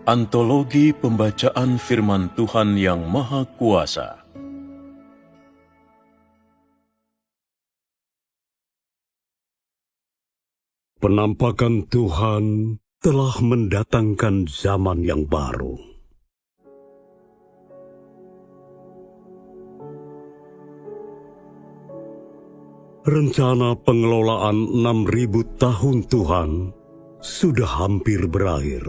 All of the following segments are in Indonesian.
Antologi Pembacaan Firman Tuhan yang Maha Kuasa. Penampakan Tuhan telah mendatangkan zaman yang baru. Rencana pengelolaan 6.000 tahun Tuhan sudah hampir berakhir,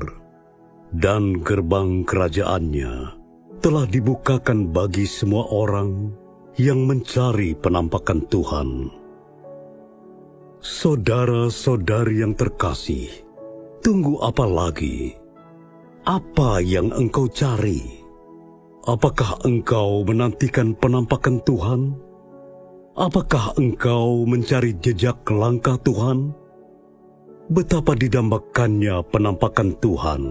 dan gerbang kerajaannya telah dibukakan bagi semua orang yang mencari penampakan Tuhan. Saudara-saudari yang terkasih, tunggu apa lagi? Apa yang engkau cari? Apakah engkau menantikan penampakan Tuhan? Apakah engkau mencari jejak langkah Tuhan? Betapa didambakannya penampakan Tuhan.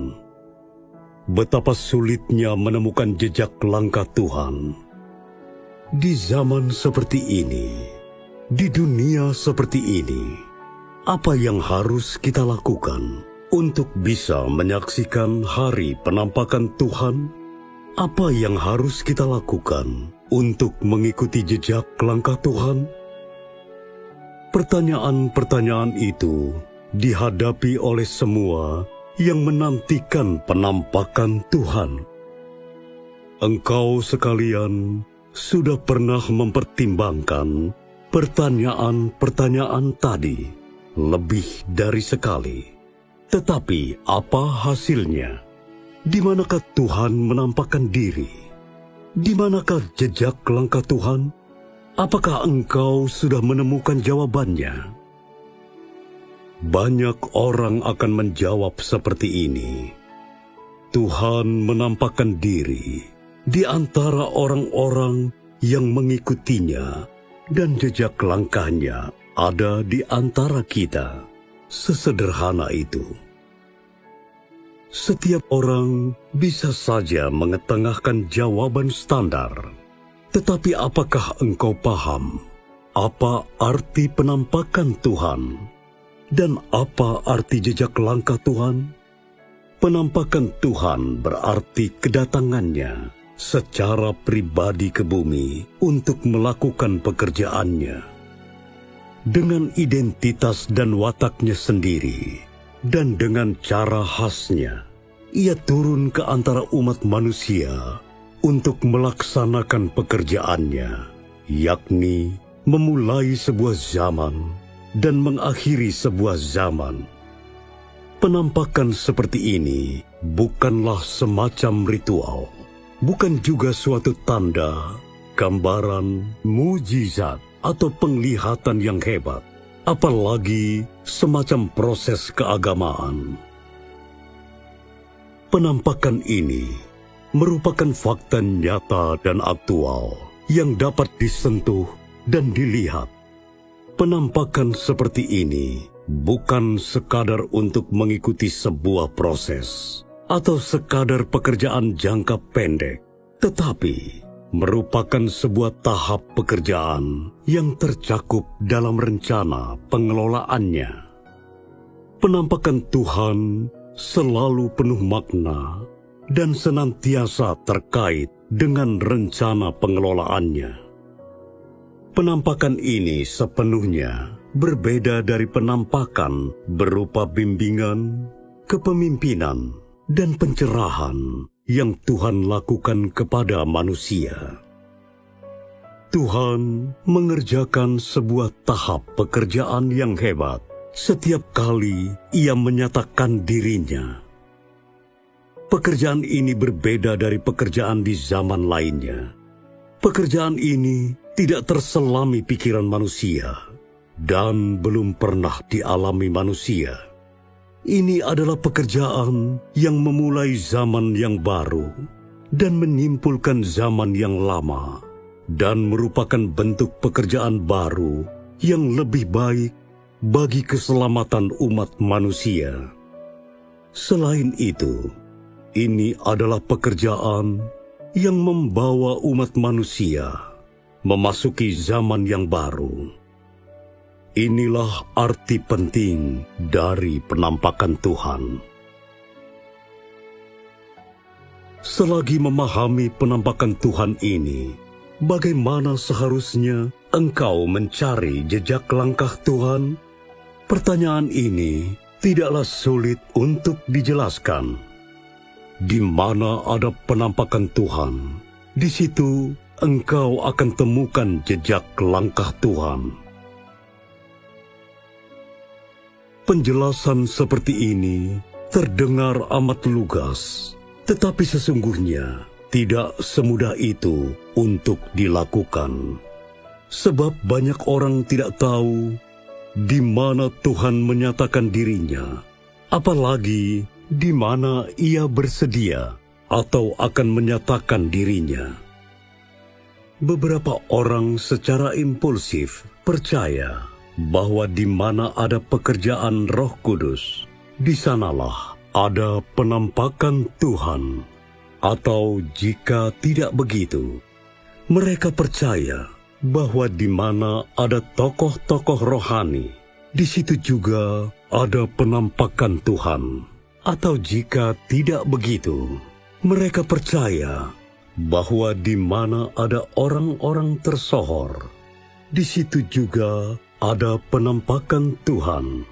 Betapa sulitnya menemukan jejak langkah Tuhan. Di zaman seperti ini, di dunia seperti ini, apa yang harus kita lakukan untuk bisa menyaksikan hari penampakan Tuhan? Apa yang harus kita lakukan untuk mengikuti jejak langkah Tuhan? Pertanyaan-pertanyaan itu dihadapi oleh semua yang menantikan penampakan Tuhan. Engkau sekalian sudah pernah mempertimbangkan pertanyaan-pertanyaan tadi lebih dari sekali. Tetapi apa hasilnya? Di manakah Tuhan menampakkan diri? Di manakah jejak langkah Tuhan? Apakah engkau sudah menemukan jawabannya? Banyak orang akan menjawab seperti ini. Tuhan menampakkan diri di antara orang-orang yang mengikutinya, dan jejak langkahnya ada di antara kita. Sesederhana itu. Setiap orang bisa saja mengetengahkan jawaban standar. Tetapi apakah engkau paham apa arti penampakan Tuhan? Dan apa arti jejak langkah Tuhan? Penampakan Tuhan berarti kedatangannya secara pribadi ke bumi untuk melakukan pekerjaannya. Dengan identitas dan wataknya sendiri, dan dengan cara khasnya, ia turun ke antara umat manusia untuk melaksanakan pekerjaannya, yakni memulai sebuah zaman dan mengakhiri sebuah zaman. Penampakan seperti ini bukanlah semacam ritual, bukan juga suatu tanda, gambaran, mujizat, atau penglihatan yang hebat, apalagi semacam proses keagamaan. Penampakan ini merupakan fakta nyata dan aktual yang dapat disentuh dan dilihat. Penampakan seperti ini bukan sekadar untuk mengikuti sebuah proses atau sekadar pekerjaan jangka pendek, tetapi merupakan sebuah tahap pekerjaan yang tercakup dalam rencana pengelolaannya. Penampakan Tuhan selalu penuh makna dan senantiasa terkait dengan rencana pengelolaannya. Penampakan ini sepenuhnya berbeda dari penampakan berupa bimbingan, kepemimpinan, dan pencerahan yang Tuhan lakukan kepada manusia. Tuhan mengerjakan sebuah tahap pekerjaan yang hebat setiap kali Ia menyatakan dirinya. Pekerjaan ini berbeda dari pekerjaan di zaman lainnya. Pekerjaan ini tidak terselami pikiran manusia dan belum pernah dialami manusia. Ini adalah pekerjaan yang memulai zaman yang baru dan menyimpulkan zaman yang lama, dan merupakan bentuk pekerjaan baru yang lebih baik bagi keselamatan umat manusia. Selain itu, ini adalah pekerjaan yang membawa umat manusia memasuki zaman yang baru. Inilah arti penting dari penampakan Tuhan. selagi memahami penampakan Tuhan ini, bagaimana seharusnya engkau mencari jejak langkah Tuhan? Pertanyaan ini tidaklah sulit untuk dijelaskan. Di mana ada penampakan Tuhan, di situ engkau akan temukan jejak langkah Tuhan. Penjelasan seperti ini terdengar amat lugas, tetapi sesungguhnya tidak semudah itu untuk dilakukan. Sebab banyak orang tidak tahu di mana Tuhan menyatakan dirinya, apalagi di mana Ia bersedia atau akan menyatakan dirinya. Beberapa orang secara impulsif percaya bahwa di mana ada pekerjaan Roh Kudus, di sanalah ada penampakan Tuhan. Atau jika tidak begitu, mereka percaya bahwa di mana ada tokoh-tokoh rohani, di situ juga ada penampakan Tuhan. Atau jika tidak begitu, mereka percaya bahwa di mana ada orang-orang tersohor, di situ juga ada penampakan Tuhan.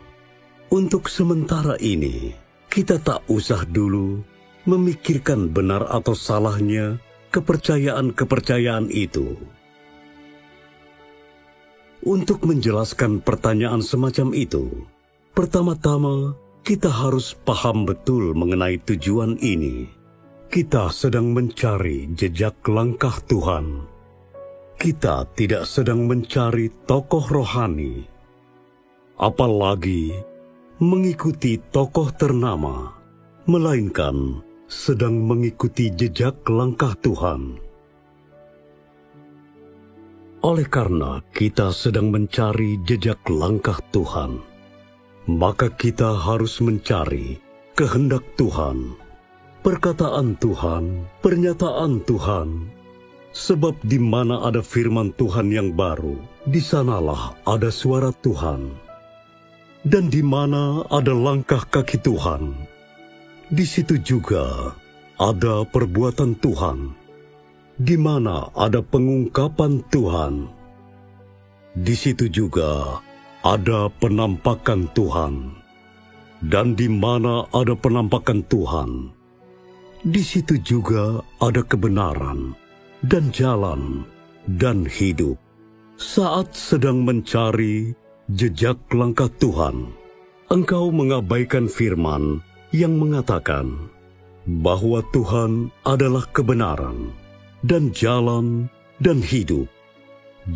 Untuk sementara ini, kita tak usah dulu memikirkan benar atau salahnya kepercayaan-kepercayaan itu. Untuk menjelaskan pertanyaan semacam itu, pertama-tama kita harus paham betul mengenai tujuan ini. Kita sedang mencari jejak langkah Tuhan. Kita tidak sedang mencari tokoh rohani, apalagi mengikuti tokoh ternama, melainkan sedang mengikuti jejak langkah Tuhan. Oleh karena kita sedang mencari jejak langkah Tuhan, maka kita harus mencari kehendak Tuhan, perkataan Tuhan, pernyataan Tuhan. Sebab di mana ada firman Tuhan yang baru, di sanalah ada suara Tuhan. Dan di mana ada langkah kaki Tuhan, di situ juga ada perbuatan Tuhan. Di mana ada pengungkapan Tuhan, di situ juga ada penampakan Tuhan. Dan di mana ada penampakan Tuhan, di situ juga ada kebenaran dan jalan dan hidup. Saat sedang mencari jejak langkah Tuhan, engkau mengabaikan firman yang mengatakan bahwa Tuhan adalah kebenaran dan jalan dan hidup.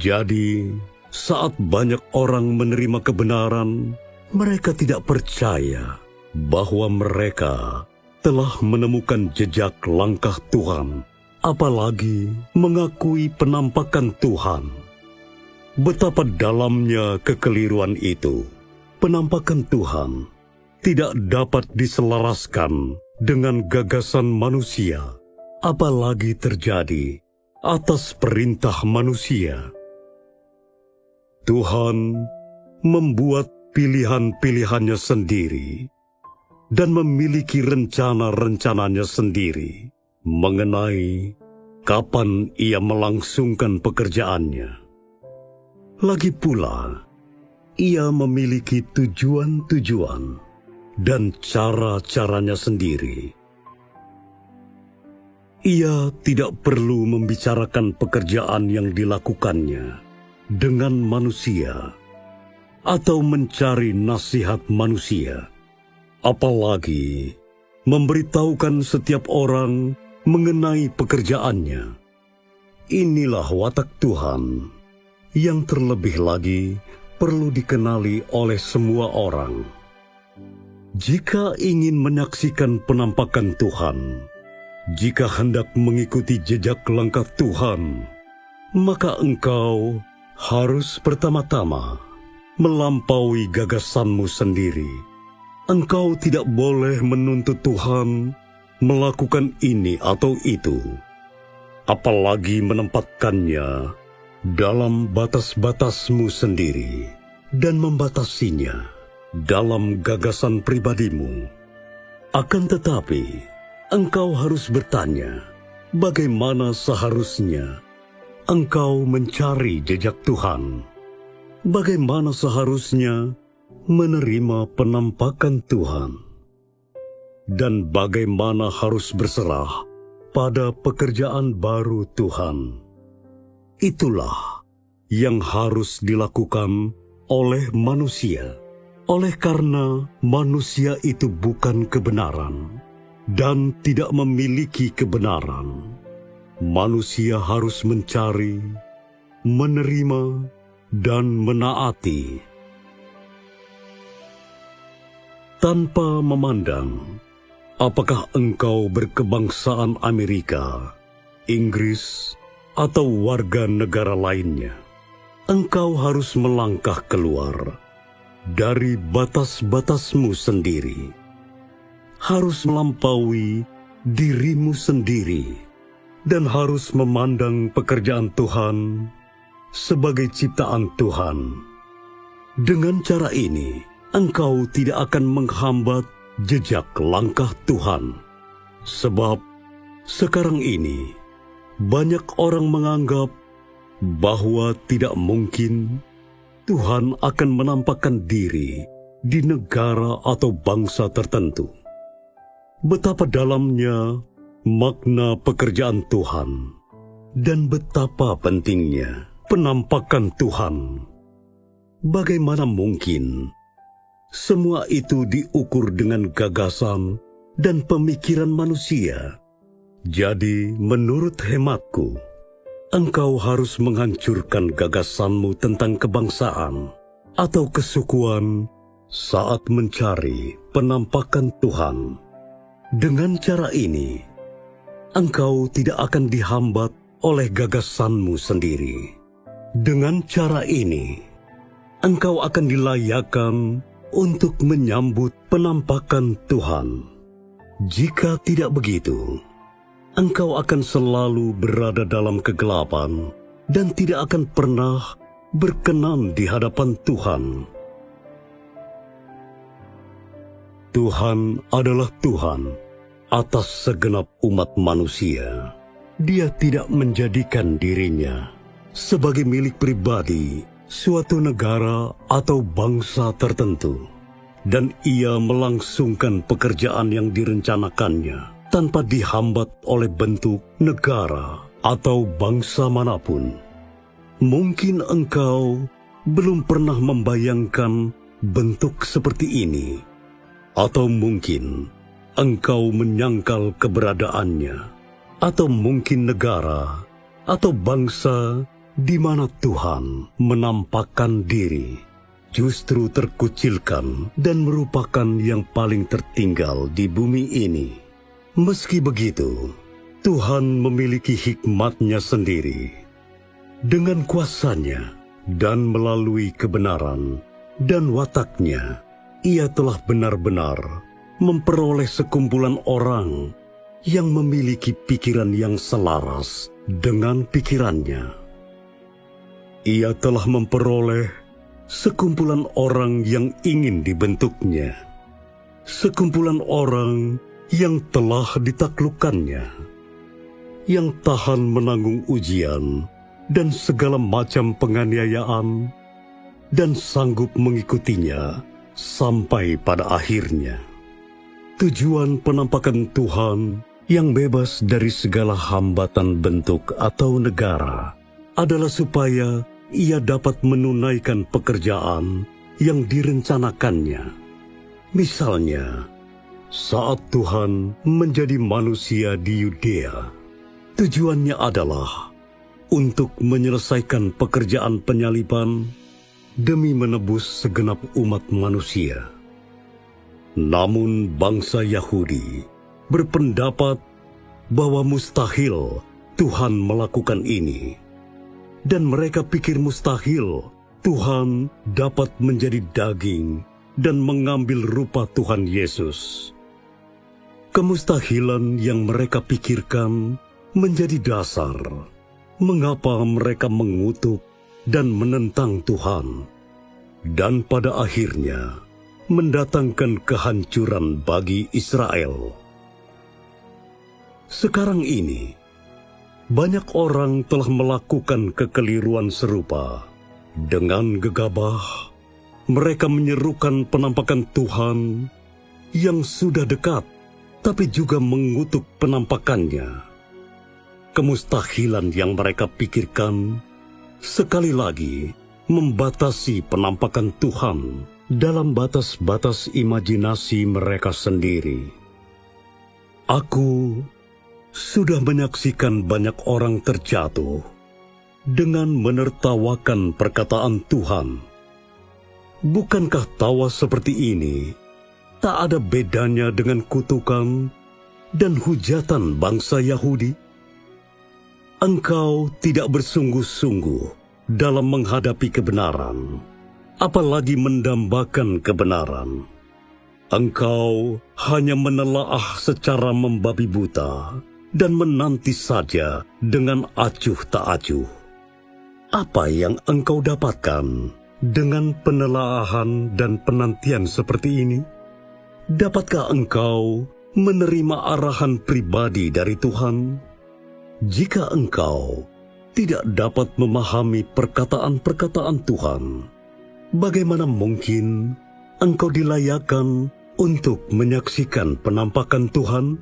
Jadi, saat banyak orang menerima kebenaran, mereka tidak percaya bahwa mereka telah menemukan jejak langkah Tuhan, apalagi mengakui penampakan Tuhan. Betapa dalamnya kekeliruan itu. Penampakan Tuhan tidak dapat diselaraskan dengan gagasan manusia, apalagi terjadi atas perintah manusia. Tuhan membuat pilihan-pilihannya sendiri dan memiliki rencana-rencananya sendiri mengenai kapan Ia melangsungkan pekerjaannya. Lagi pula, Ia memiliki tujuan-tujuan dan cara-caranya sendiri. Ia tidak perlu membicarakan pekerjaan yang dilakukannya dengan manusia atau mencari nasihat manusia, apalagi memberitahukan setiap orang mengenai pekerjaannya. Inilah watak Tuhan yang terlebih lagi perlu dikenali oleh semua orang. Jika ingin menyaksikan penampakan Tuhan, jika hendak mengikuti jejak langkah Tuhan, maka engkau harus pertama-tama melampaui gagasanmu sendiri. Engkau tidak boleh menuntut Tuhan melakukan ini atau itu, apalagi menempatkannya dalam batas-batasmu sendiri dan membatasinya dalam gagasan pribadimu. Akan tetapi, engkau harus bertanya, bagaimana seharusnya engkau mencari jejak Tuhan? Bagaimana seharusnya menerima penampakan Tuhan? Dan bagaimana harus berserah pada pekerjaan baru Tuhan? Itulah yang harus dilakukan oleh manusia. Oleh karena manusia itu bukan kebenaran dan tidak memiliki kebenaran, manusia harus mencari, menerima, dan menaati. Tanpa memandang apakah engkau berkebangsaan Amerika, Inggris, atau warga negara lainnya, engkau harus melangkah keluar dari batas-batasmu sendiri, harus melampaui dirimu sendiri, dan harus memandang pekerjaan Tuhan sebagai ciptaan Tuhan. Dengan cara ini, engkau tidak akan menghambat jejak langkah Tuhan. Sebab sekarang ini banyak orang menganggap bahwa tidak mungkin Tuhan akan menampakkan diri di negara atau bangsa tertentu. Betapa dalamnya makna pekerjaan Tuhan dan betapa pentingnya penampakan Tuhan. Bagaimana mungkin semua itu diukur dengan gagasan dan pemikiran manusia? Jadi, menurut hematku, engkau harus menghancurkan gagasanmu tentang kebangsaan atau kesukuan saat mencari penampakan Tuhan. Dengan cara ini, engkau tidak akan dihambat oleh gagasanmu sendiri. Dengan cara ini, engkau akan dilayakkan untuk menyambut penampakan Tuhan. Jika tidak begitu, engkau akan selalu berada dalam kegelapan dan tidak akan pernah berkenan di hadapan Tuhan. Tuhan adalah Tuhan atas segenap umat manusia. Dia tidak menjadikan dirinya sebagai milik pribadi suatu negara atau bangsa tertentu, dan ia melangsungkan pekerjaan yang direncanakannya tanpa dihambat oleh bentuk negara atau bangsa manapun. Mungkin engkau belum pernah membayangkan bentuk seperti ini, atau mungkin engkau menyangkal keberadaannya, atau mungkin negara atau bangsa di mana Tuhan menampakkan diri justru terkucilkan dan merupakan yang paling tertinggal di bumi ini. Meski begitu, Tuhan memiliki hikmatnya sendiri. Dengan kuasanya dan melalui kebenaran dan wataknya, ia telah benar-benar memperoleh sekumpulan orang yang memiliki pikiran yang selaras dengan pikirannya. Ia telah memperoleh sekumpulan orang yang ingin dibentuknya, sekumpulan orang yang telah ditaklukkannya, yang tahan menanggung ujian dan segala macam penganiayaan, dan sanggup mengikutinya sampai pada akhirnya. Tujuan penampakan Tuhan yang bebas dari segala hambatan bentuk atau negara adalah supaya ia dapat menunaikan pekerjaan yang direncanakannya. Misalnya, saat Tuhan menjadi manusia di Yudea, tujuannya adalah untuk menyelesaikan pekerjaan penyaliban demi menebus segenap umat manusia. Namun bangsa Yahudi berpendapat bahwa mustahil Tuhan melakukan ini, dan mereka pikir mustahil Tuhan dapat menjadi daging dan mengambil rupa Tuhan Yesus. Kemustahilan yang mereka pikirkan menjadi dasar mengapa mereka mengutuk dan menentang Tuhan, dan pada akhirnya mendatangkan kehancuran bagi Israel. Sekarang ini, banyak orang telah melakukan kekeliruan serupa. Dengan gegabah, mereka menyerukan penampakan Tuhan yang sudah dekat, tapi juga mengutuk penampakannya. Kemustahilan yang mereka pikirkan sekali lagi membatasi penampakan Tuhan dalam batas-batas imajinasi mereka sendiri. Aku sudah menyaksikan banyak orang terjatuh dengan menertawakan perkataan Tuhan. Bukankah tawa seperti ini tak ada bedanya dengan kutukan dan hujatan bangsa Yahudi? Engkau tidak bersungguh-sungguh dalam menghadapi kebenaran, apalagi mendambakan kebenaran. Engkau hanya menelaah secara membabi buta dan menanti saja dengan acuh tak acuh. Apa yang engkau dapatkan dengan penelaahan dan penantian seperti ini? Dapatkah engkau menerima arahan pribadi dari Tuhan? Jika engkau tidak dapat memahami perkataan-perkataan Tuhan, bagaimana mungkin engkau dilayakkan untuk menyaksikan penampakan Tuhan?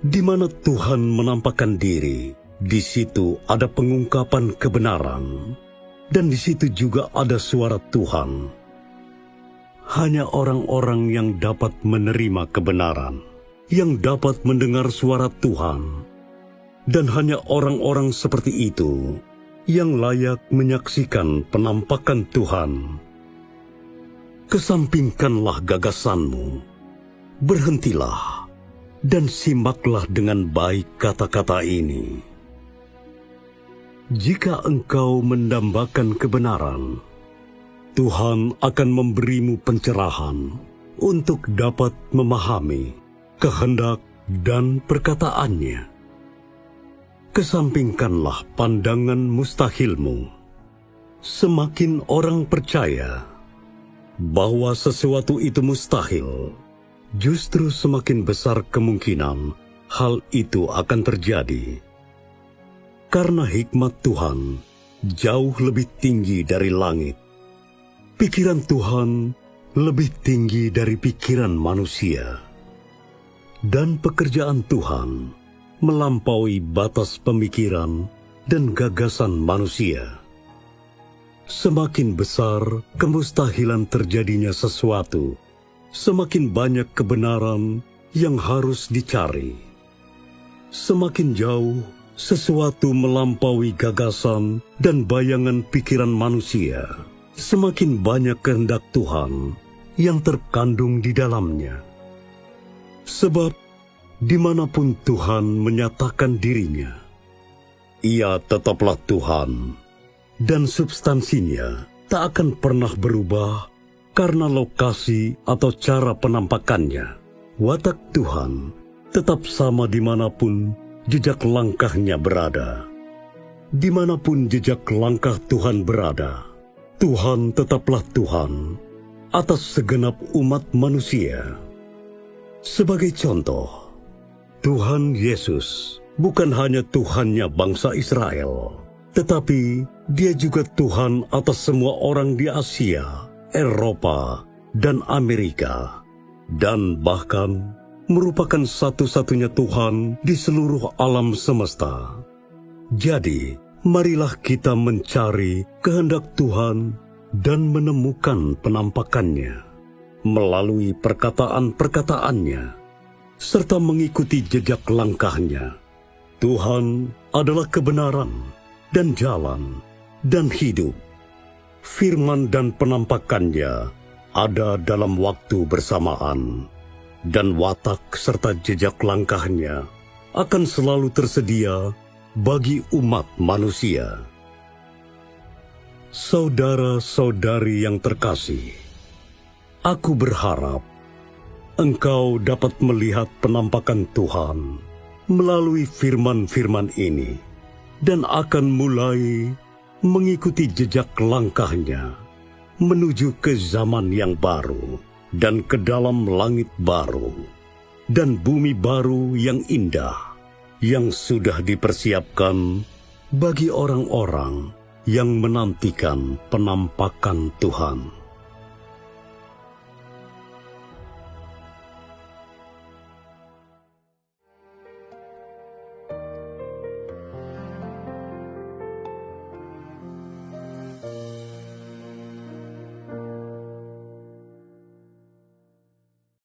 Di mana Tuhan menampakkan diri, di situ ada pengungkapan kebenaran, dan di situ juga ada suara Tuhan. Hanya orang-orang yang dapat menerima kebenaran, yang dapat mendengar suara Tuhan, dan hanya orang-orang seperti itu yang layak menyaksikan penampakan Tuhan. Kesampingkanlah gagasanmu, berhentilah, dan simaklah dengan baik kata-kata ini. Jika engkau mendambakan kebenaran, Tuhan akan memberimu pencerahan untuk dapat memahami kehendak dan perkataannya. Kesampingkanlah pandangan mustahilmu. Semakin orang percaya bahwa sesuatu itu mustahil, justru semakin besar kemungkinan hal itu akan terjadi. Karena hikmat Tuhan jauh lebih tinggi dari langit. Pikiran Tuhan lebih tinggi dari pikiran manusia. Dan pekerjaan Tuhan melampaui batas pemikiran dan gagasan manusia. Semakin besar kemustahilan terjadinya sesuatu, semakin banyak kebenaran yang harus dicari. Semakin jauh sesuatu melampaui gagasan dan bayangan pikiran manusia, semakin banyak kehendak Tuhan yang terkandung di dalamnya. Sebab dimanapun Tuhan menyatakan dirinya, Ia tetaplah Tuhan, dan substansinya tak akan pernah berubah karena lokasi atau cara penampakannya. Watak Tuhan tetap sama dimanapun jejak langkahnya berada. Dimanapun jejak langkah Tuhan berada, Tuhan tetaplah Tuhan atas segenap umat manusia. Sebagai contoh, Tuhan Yesus bukan hanya Tuhannya bangsa Israel, tetapi Dia juga Tuhan atas semua orang di Asia, Eropa, dan Amerika, dan bahkan merupakan satu-satunya Tuhan di seluruh alam semesta. Jadi, marilah kita mencari kehendak Tuhan dan menemukan penampakannya melalui perkataan-perkataannya, serta mengikuti jejak langkahnya. Tuhan adalah kebenaran dan jalan dan hidup. Firman dan penampakannya ada dalam waktu bersamaan, dan watak serta jejak langkahnya akan selalu tersedia bagi umat manusia. Saudara-saudari yang terkasih, aku berharap engkau dapat melihat penampakan Tuhan melalui firman-firman ini, dan akan mulai mengikuti jejak langkahnya menuju ke zaman yang baru dan ke dalam langit baru dan bumi baru yang indah, yang sudah dipersiapkan bagi orang-orang yang menantikan penampakan Tuhan.